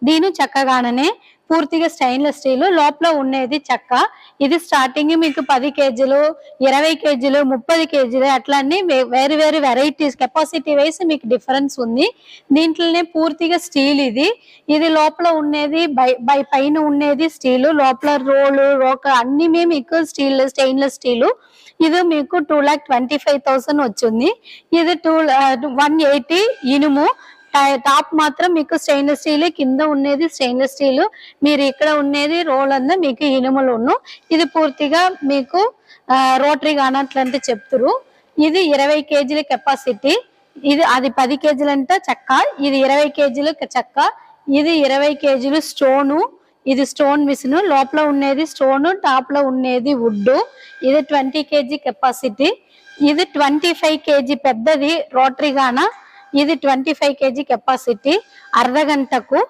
దీని చెక్కగాననే పూర్తిగా stainless steel, లోపల ఉండేది చెక్క. ఇది స్టార్టింగ్ మీకు 10 కేజీలు, 20 కేజీలు, 30 కేజీలు అట్లా అన్ని వేరు వేరు వెరైటీస్ కెపాసిటీ వైస్ మీకు డిఫరెన్స్ ఉంది. దీంట్లోనే పూర్తిగా స్టీల్ ఇది లోపల ఉండేది పైన ఉండేది స్టీల్, లోపల రోక అన్ని మీకు స్టెయిన్లెస్ స్టీల్. ఇది మీకు 2,25,000 వచ్చింది. ఇది 180 ఇనుము. టాప్ మాత్రం మీకు స్టెయిన్లెస్ స్టీల్, కింద ఉండేది స్టెయిన్లెస్ స్టీల్, మీరు ఇక్కడ ఉండేది రోల్ అంతా మీకు ఇనుములు. ఇది పూర్తిగా మీకు రోటరీ గానట్లంటే చెప్తురు. ఇది 20 కేజీల కెపాసిటీ. అది 10 కేజీలంట చెక్క, ఇది 20 కేజీలు చెక్క. ఇది 20 కేజీలు స్టోను. ఇది స్టోన్ మిషన్, లోపల ఉండేది స్టోన్, టాప్ లో ఉండేది వుడ్. ఇది 20 కేజీ కెపాసిటీ. ఇది 25 కేజీ పెద్దది రోటరీ గాన. ఇది 25 కేజీ కెపాసిటీ. అర్ధగంటకు